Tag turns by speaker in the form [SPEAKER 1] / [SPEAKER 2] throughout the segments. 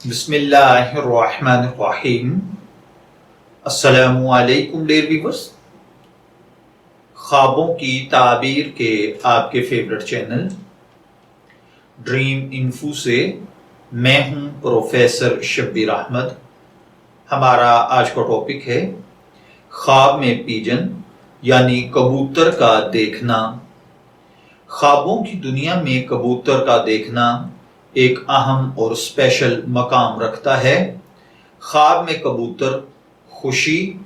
[SPEAKER 1] बिस्मिल्लाहिर्रहमानिर्रहीम। अस्सलामुअलैकुम dear viewers. ख्वाबों की ताबीर के आपके फेवरेट चैनल ड्रीम इन्फो से मैं हूं प्रोफेसर शब्बीर अहमद। हमारा आज का टॉपिक है ख्वाब में पिजन यानी कबूतर का देखना। ख्वाबों की दुनिया में कबूतर का देखना एक अहम और स्पेशल मकाम रखता है। ख्वाब में कबूतर खुशी,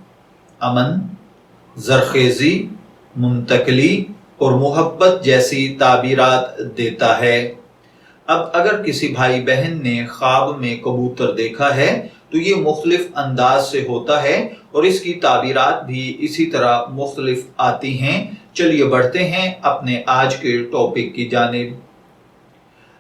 [SPEAKER 1] अमन, जरखेजी, मुंतकली और मोहब्बत जैसी ताबीरात देता है। अब अगर किसी भाई बहन ने ख्वाब में कबूतर देखा है तो ये मुख्तलिफ अंदाज से होता है और इसकी ताबीरात भी इसी तरह मुख्तलिफ आती हैं। चलिए बढ़ते हैं अपने आज के टॉपिक की जानिब।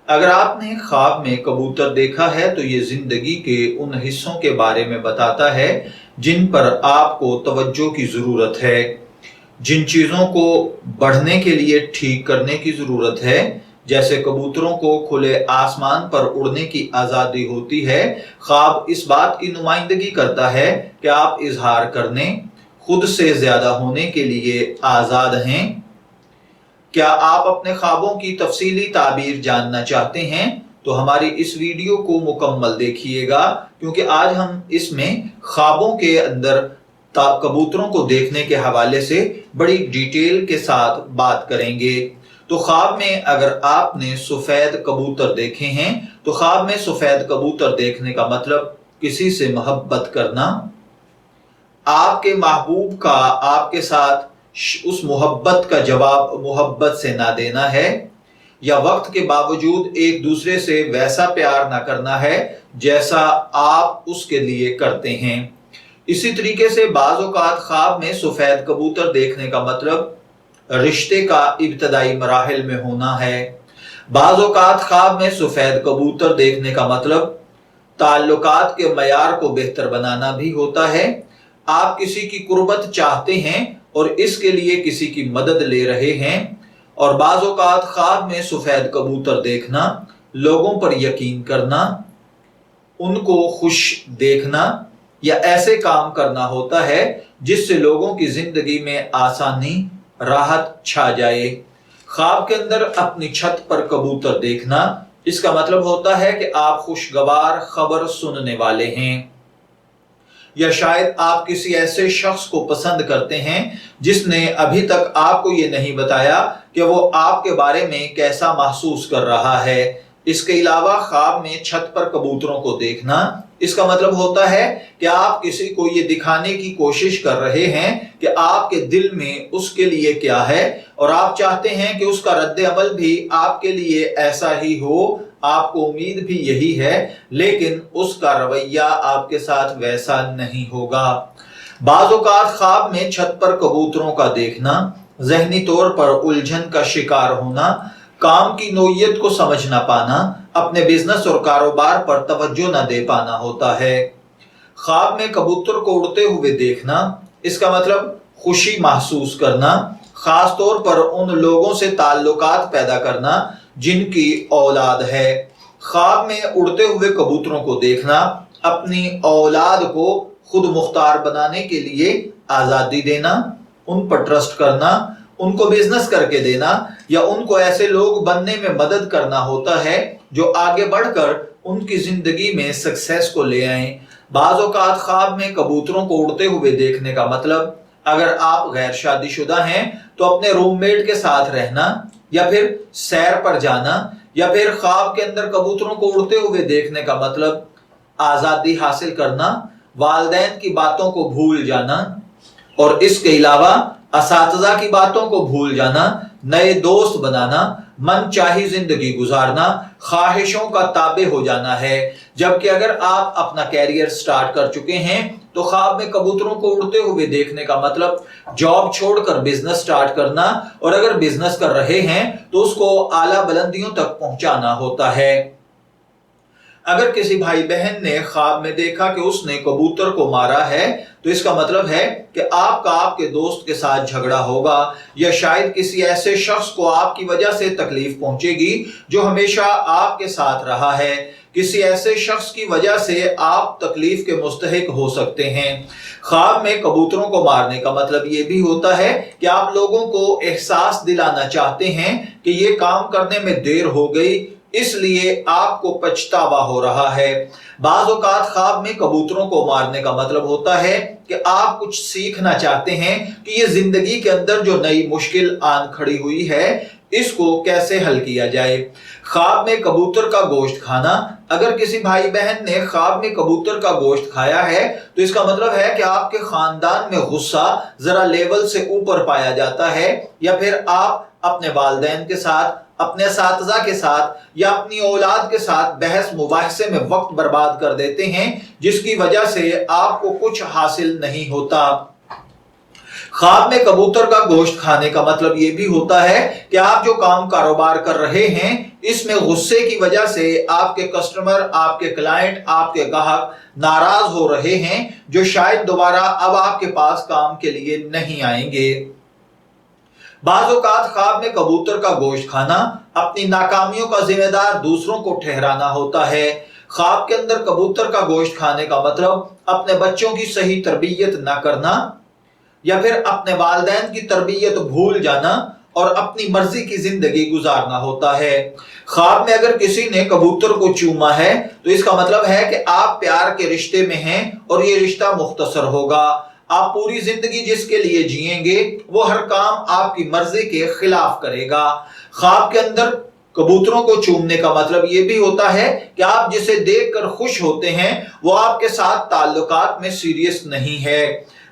[SPEAKER 1] अगर आपने ख्वाब में कबूतर देखा है तो ये जिंदगी के उन हिस्सों के बारे में बताता है जिन पर आपको तवज्जो की जरूरत है, जिन चीजों को बढ़ने के लिए ठीक करने की जरूरत है। जैसे कबूतरों को खुले आसमान पर उड़ने की आजादी होती है, ख्वाब इस बात की नुमाइंदगी करता है कि आप इजहार करने, खुद से ज्यादा होने के लिए आजाद हैं। क्या आप अपने ख्वाबों की तफसीली ताबीर जानना चाहते हैं तो हमारी इस वीडियो को मुकम्मल देखिएगा, क्योंकि आज हम इसमें ख्वाबों के अंदर कबूतरों को देखने के हवाले से बड़ी डिटेल के साथ बात करेंगे। तो ख्वाब में अगर आपने सफेद कबूतर देखे हैं तो ख्वाब में सफेद कबूतर देखने का मतलब किसी से मोहब्बत करना, आपके महबूब का आपके साथ उस मोहब्बत का जवाब मोहब्बत से ना देना है, या वक्त के बावजूद एक दूसरे से वैसा प्यार ना करना है जैसा आप उसके लिए करते हैं। इसी तरीके से बाज़ औक़ात ख्वाब में सफेद कबूतर देखने का मतलब रिश्ते का इब्तदाई मराहिल में होना है। बाज़ औक़ात ख्वाब में सफेद कबूतर देखने का मतलब ताल्लुकात के मयार को बेहतर बनाना भी होता है। आप किसी की कुर्बत चाहते हैं और इसके लिए किसी की मदद ले रहे हैं। और बाज़ औक़ात ख्वाब में सफेद कबूतर देखना लोगों पर यकीन करना, उनको खुश देखना या ऐसे काम करना होता है जिससे लोगों की जिंदगी में आसानी, राहत छा जाए। ख्वाब के अंदर अपनी छत पर कबूतर देखना, इसका मतलब होता है कि आप खुशगवार खबर सुनने वाले हैं, या शायद आप किसी ऐसे शख्स को पसंद करते हैं जिसने अभी तक आपको ये नहीं बताया कि वो आपके बारे में कैसा महसूस कर रहा है। इसके अलावा ख्वाब में छत पर कबूतरों को देखना, इसका मतलब होता है कि आप किसी को ये दिखाने की कोशिश कर रहे हैं कि आपके दिल में उसके लिए क्या है और आप चाहते हैं कि उसका रद्द अमल भी आपके लिए ऐसा ही हो। आपको उम्मीद भी यही है, लेकिन उसका रवैया आपके साथ वैसा नहीं होगा। बाज़ औक़ात ख्वाब में छत पर कबूतरों का देखना ज़हनी तौर पर उलझन का शिकार होना, काम की नोयत को समझ ना पाना, अपने बिजनेस और कारोबार पर तवज्जो न दे पाना होता है। ख्वाब में कबूतर को उड़ते हुए देखना, इसका मतलब खुशी महसूस करना, खास तौर पर उन लोगों से ताल्लुकात पैदा करना जिनकी औलाद है। ख्वाब में उड़ते हुए कबूतरों को देखना अपनी औलाद को खुद मुख्तार बनाने के लिए आज़ादी देना, उन पर ट्रस्ट करना, उनको बिजनेस करके देना या उनको ऐसे लोग बनने में मदद करना होता है जो आगे बढ़कर उनकी जिंदगी में सक्सेस को ले आए। बाज़ औक़ात ख्वाब में कबूतरों को उड़ते हुए देखने का मतलब अगर आप गैर शादीशुदा हैं तो अपने रूममेट के साथ रहना, या फिर सैर पर जाना, या फिर ख्वाब के अंदर कबूतरों को उड़ते हुए देखने का मतलब आज़ादी हासिल करना, वालिदैन की बातों को भूल जाना और इसके अलावा असातिज़ा की बातों को भूल जाना, नए दोस्त बनाना, मन चाही जिंदगी गुजारना, ख्वाहिशों का ताबे हो जाना है। जबकि अगर आप अपना कैरियर स्टार्ट कर चुके हैं तो ख्वाब में कबूतरों को उड़ते हुए देखने का मतलब जॉब छोड़कर बिजनेस स्टार्ट करना, और अगर बिजनेस कर रहे हैं तो उसको आला बुलंदियों तक पहुंचाना होता है। अगर किसी भाई बहन ने ख्वाब में देखा कि उसने कबूतर को मारा है तो इसका मतलब है कि आपका आपके दोस्त के साथ झगड़ा होगा, या शायद किसी ऐसे शख्स को आपकी वजह से तकलीफ पहुंचेगी जो हमेशा आपके साथ रहा है। किसी ऐसे शख्स की वजह से आप तकलीफ के मुस्तहिक हो सकते हैं। ख्वाब में कबूतरों को मारने का मतलब ये भी होता है कि आप लोगों को एहसास दिलाना चाहते हैं कि ये काम करने में देर हो गई, इसलिए आपको पछतावा हो रहा है। बाज़ औक़ात ख्वाब में कबूतरों को मारने का मतलब होता है कि आप कुछ सीखना चाहते हैं कि ये जिंदगी के अंदर जो नई मुश्किल आन खड़ी हुई है इसको कैसे हल किया जाए। ख्वाब में कबूतर का गोश्त खाना, अगर किसी भाई बहन ने ख्वाब में कबूतर का गोश्त खाया है तो इसका मतलब है कि आपके खानदान में गुस्सा जरा लेवल से ऊपर पाया जाता है, या फिर आप अपने वालिदैन के साथ, अपने असातिज़ा के साथ या अपनी औलाद के साथ बहस मुबाहिसे में वक्त बर्बाद कर देते हैं, जिसकी वजह से आपको कुछ हासिल नहीं होता। ख्वाब में कबूतर का गोश्त खाने का मतलब ये भी होता है कि आप जो काम कारोबार कर रहे हैं इसमें गुस्से की वजह से आपके कस्टमर, आपके क्लाइंट, आपके ग्राहक नाराज हो रहे हैं, जो शायद दोबारा अब आपके पास काम के लिए नहीं आएंगे। बाज़ औक़ात ख्वाब में कबूतर का गोश्त खाना अपनी नाकामियों का जिम्मेदार दूसरों को ठहराना होता है। ख्वाब के अंदर कबूतर का गोश्त खाने का मतलब अपने बच्चों की सही तरबियत न करना या फिर अपने वालिदैन की तरबियत भूल जाना और अपनी मर्जी की जिंदगी गुजारना होता है। ख्वाब में अगर किसी ने कबूतर को चूमा है तो इसका मतलब है कि आप प्यार के रिश्ते में हैं और ये रिश्ता मुख्तसर होगा। आप पूरी जिंदगी जिसके लिए जिएंगे वो हर काम आपकी मर्जी के खिलाफ करेगा। ख्वाब के अंदर कबूतरों को चूमने का मतलब ये भी होता है कि आप जिसे देखकर खुश होते हैं वो आपके साथ ताल्लुकात में सीरियस नहीं है।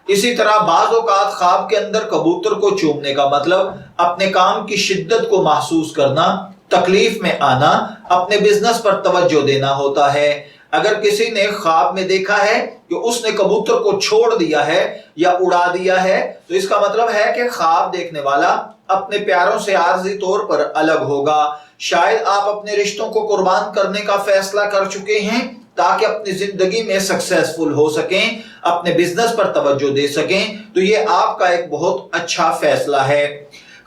[SPEAKER 1] इसी तरह बाज़ औक़ात ख्वाब के अंदर कबूतर को चूमने का मतलब अपने काम की शिद्दत को महसूस करना, तकलीफ में आना, अपने बिजनेस पर तवज्जो देना होता है। अगर किसी ने ख्वाब में देखा है कि उसने कबूतर को छोड़ दिया है या उड़ा दिया है तो इसका मतलब है कि ख्वाब देखने वाला अपने प्यारों से आर्जी तौर पर अलग होगा। शायद आप अपने रिश्तों को कुर्बान करने का फैसला कर चुके हैं ताकि अपनी जिंदगी में सक्सेसफुल हो सकें, अपने बिजनेस पर तवज्जो दे सकें, तो ये आपका एक बहुत अच्छा फैसला है।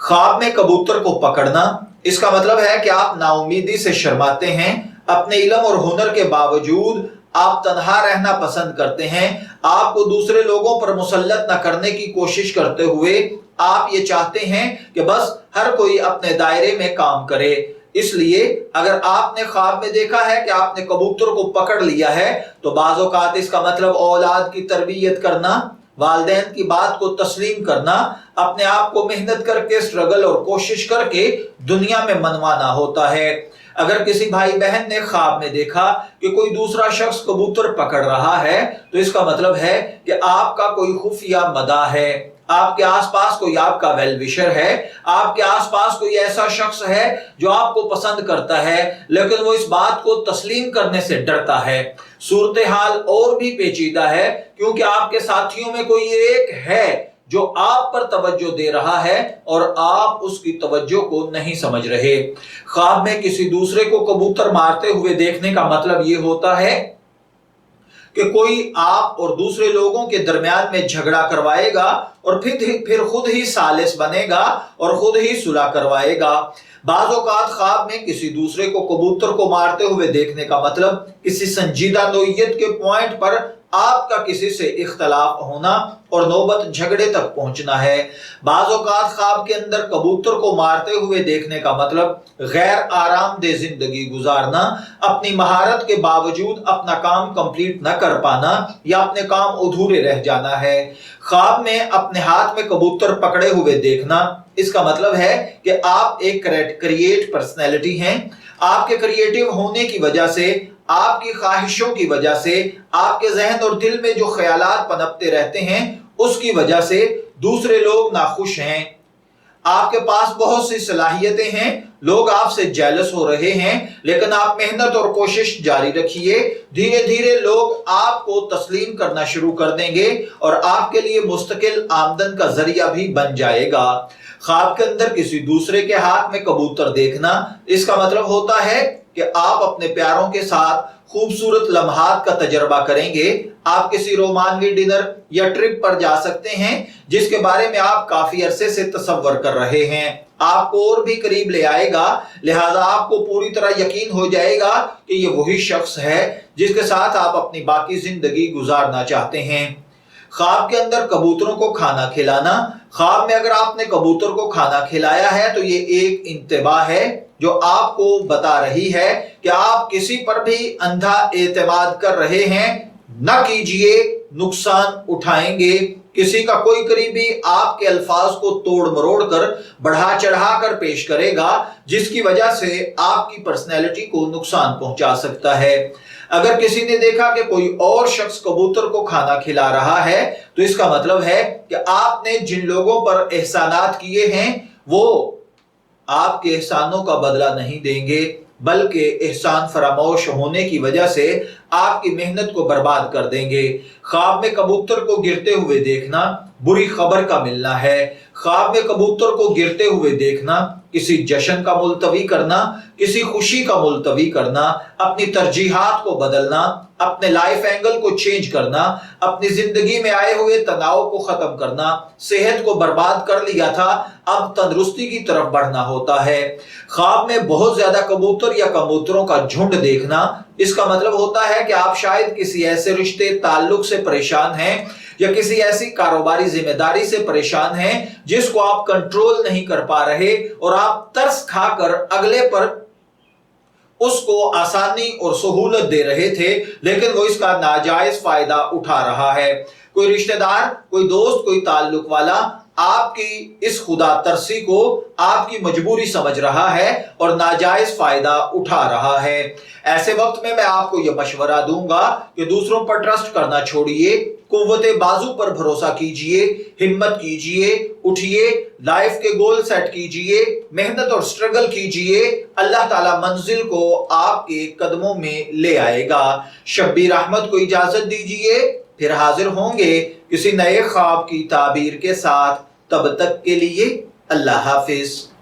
[SPEAKER 1] ख्वाब में कबूतर को पकड़ना, इसका मतलब है कि आप नाउमीदी से शर्माते हैं, अपने इल्म और हुनर के बावजूद आप तन्हा रहना पसंद करते हैं। आपको दूसरे लोगों पर मुसल्लत न करने की कोशिश करते हुए आप ये चाहते हैं कि बस हर कोई अपने दायरे में काम करे। इसलिए अगर आपने ख्वाब में देखा है कि आपने कबूतर को पकड़ लिया है तो बाज़ औक़ात इसका मतलब औलाद की तरबियत करना, वालिदैन की बात को तस्लीम करना, अपने आप को मेहनत करके, स्ट्रगल और कोशिश करके दुनिया में मनवाना होता है। अगर किसी भाई बहन ने ख्वाब में देखा कि कोई दूसरा शख्स कबूतर पकड़ रहा है तो इसका मतलब है कि आपका कोई खुफिया मदा है, आपके आसपास कोई आपका वेल विशर है, आपके आसपास कोई ऐसा शख्स है जो आपको पसंद करता है लेकिन वो इस बात को तस्लीम करने से डरता है। सूरत हाल और भी पेचीदा है क्योंकि आपके साथियों में कोई एक है जो आप पर तवज्जो दे रहा है और आप उसकी तवज्जो को नहीं समझ रहे। ख्वाब में किसी दूसरे को कबूतर मारते हुए देखने का मतलब ये होता है कि कोई आप और दूसरे लोगों के दरमियान में झगड़ा करवाएगा और फिर खुद ही सालिस बनेगा और खुद ही सुलह करवाएगा। बाज़ औक़ात ख्वाब में किसी दूसरे को कबूतर को मारते हुए देखने का मतलब किसी संजीदा नोयत के पॉइंट पर आपका किसी से इख्तलाफ होना और नौबत झगड़े तक पहुंचना है। बाज़ औक़ात ख्वाब के अंदर कबूतर को मारते हुए देखने का मतलब गैर आरामदेह जिंदगी गुजारना, अपनी महारत के बावजूद अपना काम कंप्लीट न कर पाना या अपने काम अधूरे रह जाना है। ख्वाब में अपने हाथ में कबूतर पकड़े हुए देखना, इसका मतलब है कि आप एक क्रिएट पर्सनैलिटी हैं। आपके क्रिएटिव होने की वजह से, आपकी ख्वाहिशों की वजह से, आपके जहन और दिल में जो ख्यालात पनपते रहते हैं उसकी वजह से दूसरे लोग नाखुश हैं। आपके पास बहुत सी सलाहियतें हैं, लोग आपसे जेलस हो रहे हैं, लेकिन आप मेहनत और कोशिश जारी रखिए। धीरे धीरे लोग आपको तस्लीम करना शुरू कर देंगे और आपके लिए मुस्तकिल आमदन का जरिया भी बन जाएगा। ख्वाब के अंदर किसी दूसरे के हाथ में कबूतर देखना, इसका मतलब होता है کہ آپ اپنے پیاروں کے ساتھ خوبصورت لمحات کا تجربہ کریں گے۔ آپ کسی رومانوی ڈنر یا ٹرپ پر جا سکتے ہیں جس کے بارے میں آپ کافی عرصے سے تصور کر رہے ہیں۔ آپ کو اور بھی قریب لے آئے گا، لہٰذا آپ کو پوری طرح یقین ہو جائے گا کہ یہ وہی شخص ہے جس کے ساتھ آپ اپنی باقی زندگی گزارنا چاہتے ہیں۔ خواب کے اندر کبوتروں کو کھانا کھلانا۔ خواب میں اگر آپ نے کبوتر کو کھانا کھلایا ہے تو یہ ایک انتباہ ہے جو آپ کو بتا رہی ہے کہ آپ کسی پر بھی اندھا اعتماد کر رہے ہیں۔ نہ کیجئے، نقصان اٹھائیں گے۔ کسی کا کوئی قریبی آپ کے الفاظ کو توڑ مروڑ کر بڑھا چڑھا کر پیش کرے گا جس کی وجہ سے آپ کی پرسنالٹی کو نقصان پہنچا سکتا ہے۔ اگر کسی نے دیکھا کہ کوئی اور شخص کبوتر کو کھانا کھلا رہا ہے تو اس کا مطلب ہے کہ آپ نے جن لوگوں پر احسانات کیے ہیں وہ آپ کے احسانوں کا بدلہ نہیں دیں گے، بلکہ احسان فراموش ہونے کی وجہ سے آپ کی محنت کو برباد کر دیں گے۔ خواب میں کبوتر کو گرتے ہوئے دیکھنا بری خبر کا ملنا ہے۔ خواب میں کبوتر کو گرتے ہوئے دیکھنا کسی جشن کا ملتوی کرنا، کسی خوشی کا ملتوی کرنا، اپنی ترجیحات کو بدلنا، اپنے لائف اینگل کو چینج کرنا، اپنی زندگی میں آئے ہوئے تناؤ کو ختم کرنا۔ صحت کو برباد کر لیا تھا، اب تندرستی کی طرف بڑھنا ہوتا ہے۔ خواب میں بہت زیادہ کبوتر یا کبوتروں کا جھنڈ دیکھنا، اس کا مطلب ہوتا ہے کہ آپ شاید کسی ایسے رشتے تعلق سے پریشان ہیں یا کسی ایسی کاروباری ذمہ داری سے پریشان ہیں جس کو آپ کنٹرول نہیں کر پا رہے اور آپ ترس کھا کر اگلے پر اس کو آسانی اور سہولت دے رہے تھے لیکن وہ اس کا ناجائز فائدہ اٹھا رہا ہے۔ کوئی رشتہ دار، کوئی دوست، کوئی تعلق والا آپ کی اس خدا ترسی کو آپ کی مجبوری سمجھ رہا ہے اور ناجائز فائدہ اٹھا رہا ہے۔ ایسے وقت میں آپ کو یہ مشورہ دوں گا کہ دوسروں پر ٹرسٹ کرنا چھوڑیے، قوت بازو پر بھروسہ کیجئے، ہمت کیجئے، اٹھئے، لائف کے گول سیٹ کیجئے، محنت اور سٹرگل کیجئے۔ اللہ تعالیٰ منزل کو آپ کے قدموں میں لے آئے گا۔ شبیر احمد کو اجازت دیجئے، پھر حاضر ہوں گے کسی نئے خواب کی تعبیر کے ساتھ۔ تب تک کے لیے اللہ حافظ۔